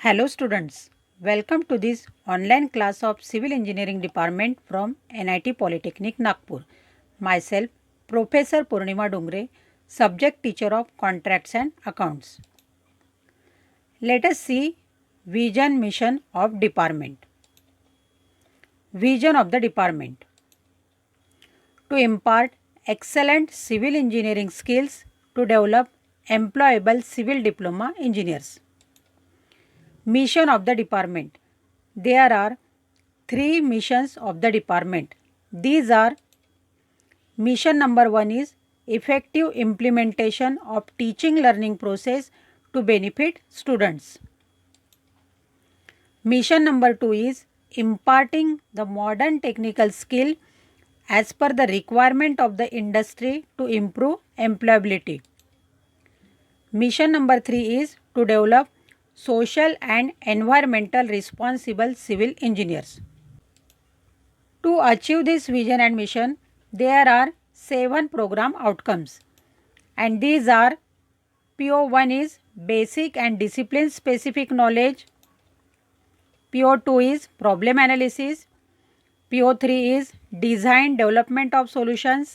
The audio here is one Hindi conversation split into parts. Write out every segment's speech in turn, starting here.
Hello students, welcome to this online class of Civil Engineering Department from NIT Polytechnic Nagpur. Myself Professor Purnima Dungre, subject teacher of Contracts and Accounts. Let us see vision mission of department. Vision of the department: to impart excellent civil engineering skills to develop employable civil diploma engineers. Mission of the department: there are three missions of the department. These are: mission number 1 is effective implementation of teaching learning process to benefit students. Mission number 2 is imparting the modern technical skill as per the requirement of the industry to improve employability. Mission number 3 is to develop social and environmental responsible civil engineers. To achieve this vision and mission, there are 7 program outcomes, and these are: PO1 is basic and discipline specific knowledge, PO2 is problem analysis, PO3 is design development of solutions,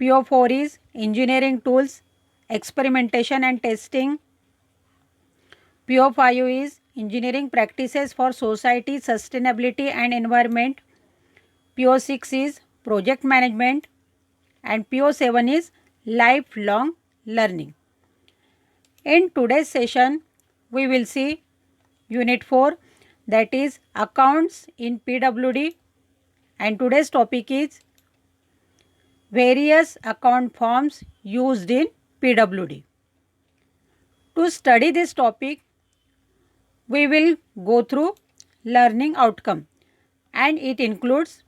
PO4 is engineering tools, experimentation and testing, PO5 is engineering practices for society, sustainability and environment, PO6 is project management, and PO7 is lifelong learning. In today's session, we will see Unit 4, that is Accounts in PWD, and today's topic is various account forms used in PWD. To study this topic, we will go through learning outcome, and it includes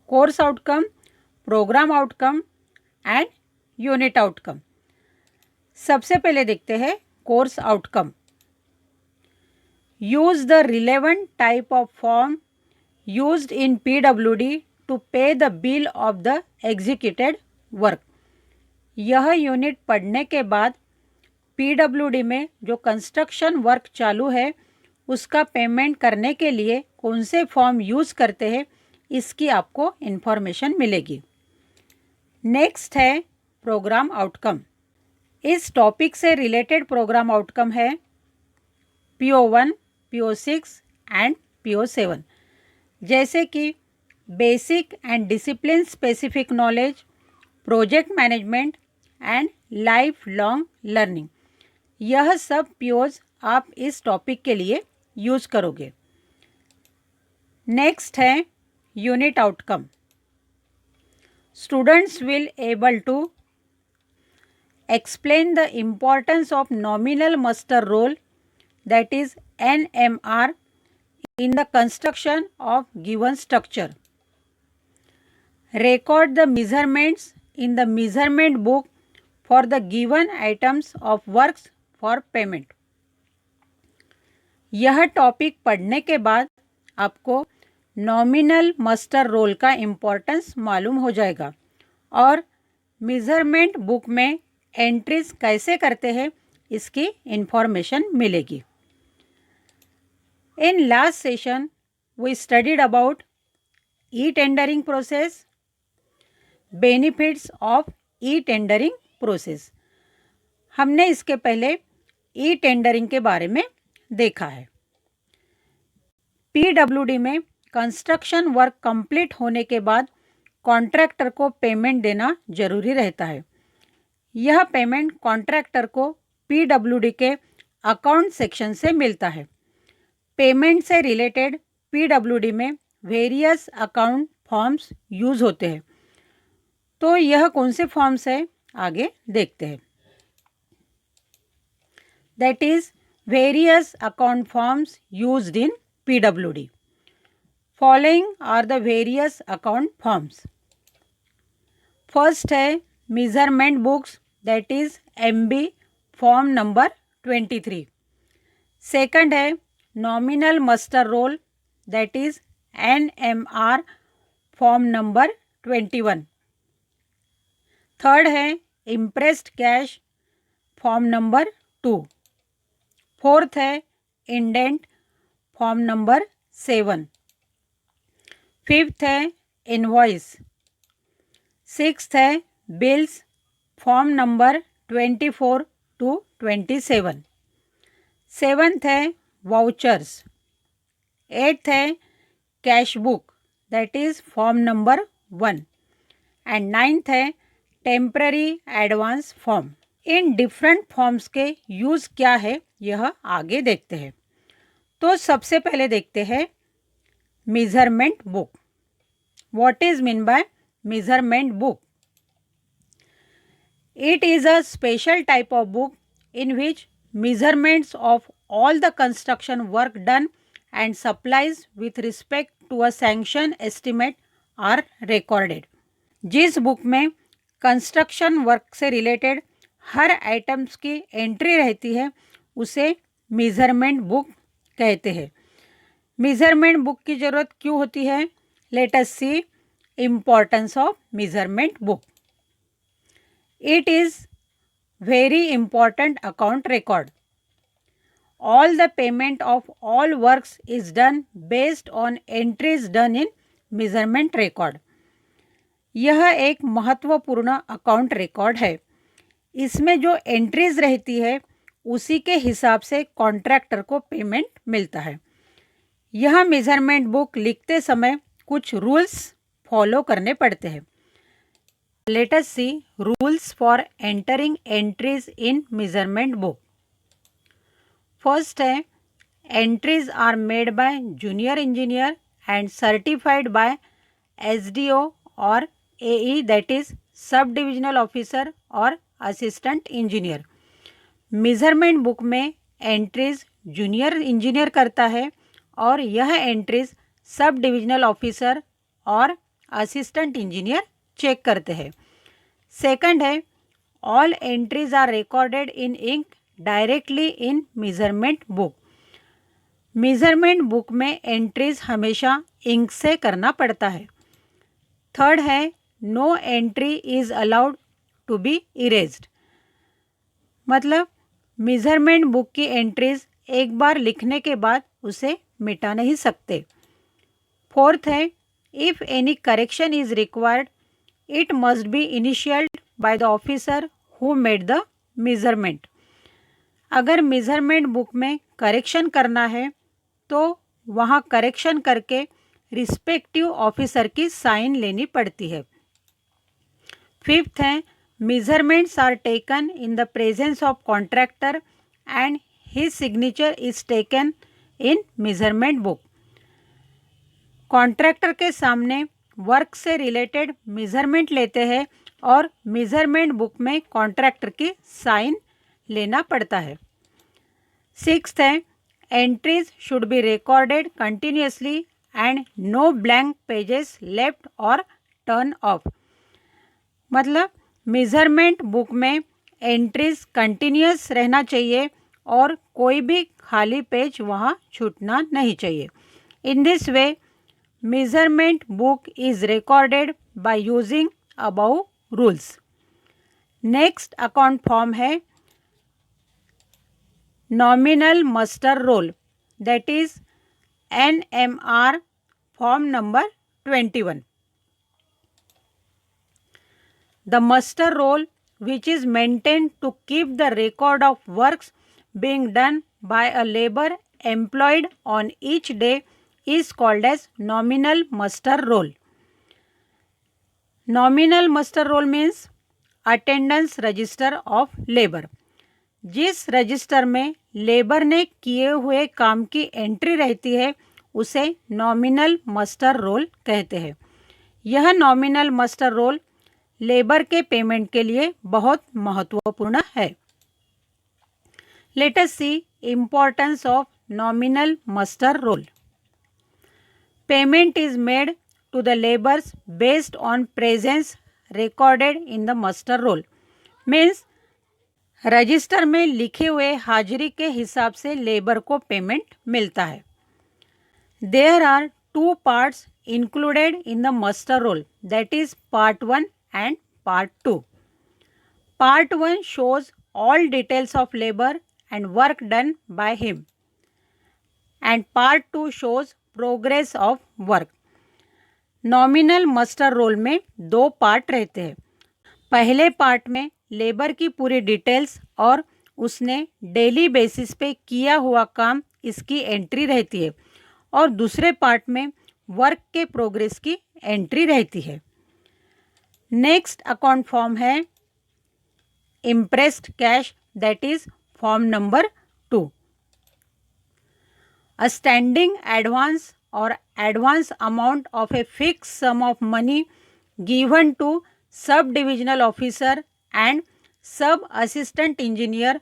course outcome, program outcome and unit outcome. सबसे पहले देखते हैं course outcome. Use the relevant type of form used in PWD to pay the bill of the executed work. यह यूनिट पढ़ने के बाद PWD में जो कंस्ट्रक्शन वर्क चालू है उसका पेमेंट करने के लिए कौन से फॉर्म यूज़ करते हैं इसकी आपको इन्फॉर्मेशन मिलेगी. नेक्स्ट है प्रोग्राम आउटकम. इस टॉपिक से रिलेटेड प्रोग्राम आउटकम है PO1, PO6 एंड PO7, जैसे कि basic and discipline specific knowledge, project management and life long learning. यह सब POs आप इस टॉपिक के लिए यूज करोगे. नेक्स्ट है unit outcome. Students will able to explain the importance of nominal muster role, that is NMR, in the construction of given structure. Record the measurements in the measurement book for the given items of works for payment. यह टॉपिक पढ़ने के बाद आपको नॉमिनल मस्टर रोल का इम्पोर्टेंस मालूम हो जाएगा और मेजरमेंट बुक में एंट्रीज कैसे करते हैं इसकी इंफॉर्मेशन मिलेगी. In last session we studied about e tendering process, benefits of e tendering process. हमने इसके पहले ई टेंडरिंग के बारे में देखा है. PWD में कंस्ट्रक्शन वर्क कंप्लीट होने के बाद कॉन्ट्रैक्टर को पेमेंट देना जरूरी रहता है. यह पेमेंट कॉन्ट्रैक्टर को PWD के अकाउंट सेक्शन से मिलता है. पेमेंट से रिलेटेड PWD में वेरियस अकाउंट फॉर्म्स यूज होते हैं. तो यह कौन से फॉर्म्स है आगे देखते हैं. That is various account forms used in PWD. Following are the various account forms. First है measurement books, that is MB form number 23. Second है nominal muster roll, that is NMR form number 21. Third है imprest cash form number 2. Fourth है इंडेंट, फॉर्म नंबर 7। फिफ्थ है इनवॉइस। सिक्स्थ है bills, form number 24 to 27। Seventh है वाउचर्स। एट्थ है cash book, that is form number 1। And ninth है टेम्पररी एडवांस फॉर्म। इन डिफरेंट फॉर्म्स के यूज़ क्या है यह आगे देखते हैं। तो सबसे पहले देखते हैं measurement book. What is mean by measurement book? It is a special type of book in which measurements of all the construction work done and supplies with respect to a sanction estimate are recorded। जिस बुक में कंस्ट्रक्शन वर्क से रिलेटेड हर आइटम्स की एंट्री रहती है उसे मेजरमेंट बुक कहते हैं। मेजरमेंट बुक की ज़रूरत क्यों होती है? Let us see importance of measurement book. It is very important account record. All the payment of all works is done based on entries done in measurement record. यह एक महत्वपूर्ण अकाउंट रिकॉर्ड है। इसमें जो एंट्रीज रहती है उसी के हिसाब से कॉन्ट्रैक्टर को पेमेंट मिलता है। यह मेजरमेंट बुक लिखते समय कुछ रूल्स फॉलो करने पड़ते हैं। Let us see rules for entering entries in measurement book. First है entries are made by junior engineer and certified by SDO or AE, that is sub divisional officer और असिस्टेंट इंजीनियर। मेजरमेंट बुक में एंट्रीज जूनियर इंजीनियर करता है और यह एंट्रीज सब डिविजनल ऑफिसर और असिस्टेंट इंजीनियर चेक करते हैं। सेकंड है all entries are recorded in ink directly in measurement book. Measurement book में एंट्रीज हमेशा इंक से करना पड़ता है। थर्ड है no entry is allowed to be erased, मतलब मेजरमेंट बुक की एंट्रीज एक बार लिखने के बाद उसे मिटा नहीं सकते। फोर्थ है if any correction is required it must be initialed by the officer who made the measurement। अगर मेजरमेंट बुक में करेक्शन करना है तो वहाँ करेक्शन करके रिस्पेक्टिव ऑफिसर की साइन लेनी पड़ती है। फिफ्थ है measurements are taken in the presence of contractor and his signature is taken in measurement book. Contractor के सामने वर्क से रिलेटेड मेजरमेंट लेते हैं और मेजरमेंट बुक में कॉन्ट्रैक्टर की साइन लेना पड़ता है। सिक्स्थ है entries should be recorded continuously and no blank pages left और टर्न ऑफ, मतलब मेजरमेंट बुक में एंट्रीज कंटिन्यूस रहना चाहिए और कोई भी खाली पेज वहाँ छूटना नहीं चाहिए। In this way measurement book is recorded by using above rules। Next account form है nominal muster roll, that is NMR, form number 21। The muster roll, which is maintained to keep the record of works being done by a labor employed on each day, is called as nominal muster roll। Nominal muster roll means attendance register of labor। जिस रजिस्टर में लेबर ने किए हुए काम की एंट्री रहती है उसे नॉमिनल मस्टर रोल कहते हैं। यह नॉमिनल मस्टर रोल लेबर के पेमेंट के लिए बहुत महत्वपूर्ण है। Let us see importance of nominal muster roll. Payment is made to the laborers based on presence recorded in the muster roll। Means register में लिखे हुए हाजिरी के हिसाब से लेबर को पेमेंट मिलता है। There are 2 parts included in the muster roll, that is part 1 and part 2। Part 1 shows all details of labor and work done by him. And part 2 shows progress of work. Nominal muster roll में 2 पार्ट रहते हैं. पहले पार्ट में लेबर की पूरी डिटेल्स और उसने डेली बेसिस पे किया हुआ काम इसकी एंट्री रहती है और दूसरे पार्ट में वर्क के प्रोग्रेस की एंट्री रहती है. नेक्स्ट अकाउंट फॉर्म है imprest cash, that is form number 2. A standing advance or advance amount of a fixed sum of money given to sub-divisional officer and sub-assistant engineer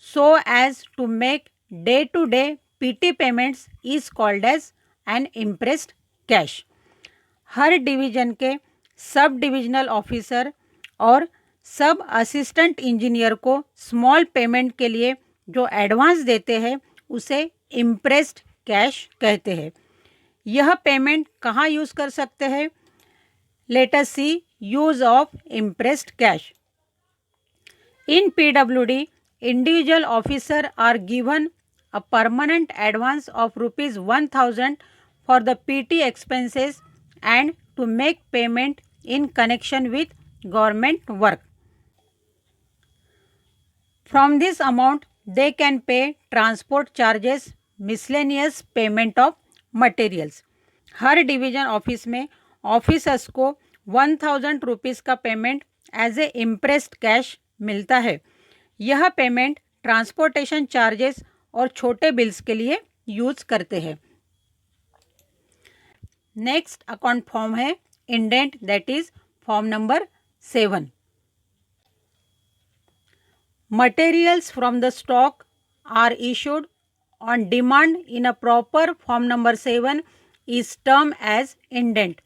so as to make day-to-day PT payments is called as an impressed cash. Her division के सब डिविजनल ऑफिसर और सब असिस्टेंट इंजीनियर को स्मॉल पेमेंट के लिए जो एडवांस देते हैं उसे इम्प्रेस्ड कैश कहते हैं. यह पेमेंट कहाँ यूज़ कर सकते हैं? Let us see use of imprest cash. In PWD individual officer are given a permanent advance of ₹1000 for the petty expenses and to make payment in connection with government work. From this amount, they can pay transport charges, miscellaneous payment of materials. हर डिवीजन ऑफिस में ऑफिसर्स को ₹1000 का payment as a imprest cash मिलता है. यह पेमेंट ट्रांसपोर्टेशन चार्जेस और छोटे बिल्स के लिए यूज करते हैं. नेक्स्ट अकाउंट फॉर्म है indent, that is form number 7. Materials from the stock are issued on demand in a proper form number 7 is termed as indent,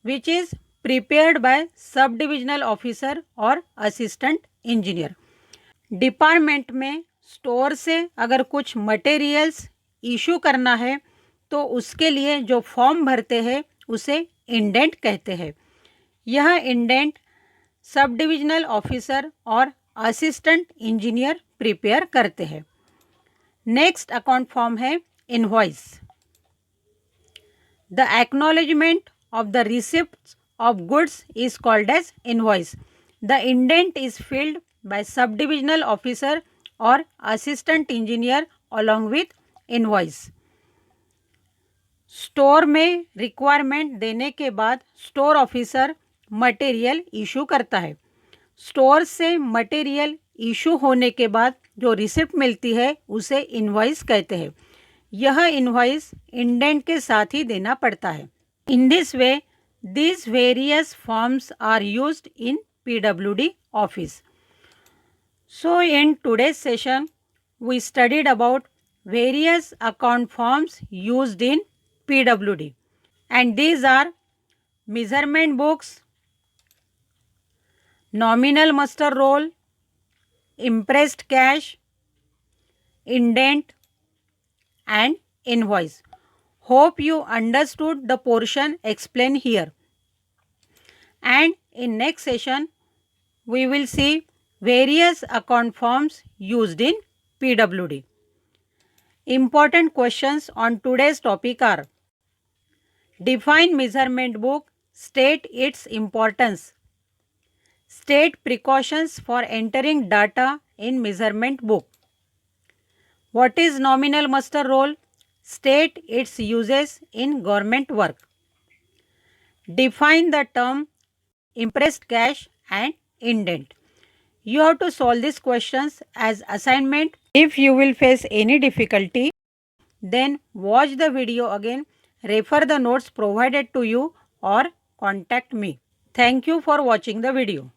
which is prepared by सब डिविजनल ऑफिसर और असिस्टेंट इंजीनियर. डिपार्टमेंट में स्टोर से अगर कुछ मटेरियल्स इशू करना है तो उसके लिए जो फॉर्म भरते हैं उसे इंडेंट कहते हैं. यह इंडेंट सब डिविजनल ऑफिसर और असिस्टेंट इंजीनियर प्रिपेयर करते हैं. नेक्स्ट अकाउंट फॉर्म है invoice. The acknowledgement of the receipt of goods is called as invoice. The indent is filled by sub divisional officer और assistant engineer along with invoice. Store में रिक्वायरमेंट देने के बाद स्टोर ऑफिसर मटेरियल इशू करता है. स्टोर से मटेरियल इशू होने के बाद जो रिसिप्ट मिलती है उसे इनवॉइस कहते हैं. यह इनवॉइस इंडेंट के साथ ही देना पड़ता है. इन this way these various forms are used in PWD office. So in today's session we studied about various account forms used in PWD, and these are measurement books, nominal muster roll, impressed cash, indent and invoice. Hope you understood the portion explained here. And in next session we will see various account forms used in PWD. Important questions on today's topic are: define measurement book, state its importance. State precautions for entering data in measurement book. What is nominal muster roll? State its uses in government work. Define the term impressed cash and indent. You have to solve these questions as assignment. If you will face any difficulty, then watch the video again, refer the notes provided to you or contact me. Thank you for watching the video.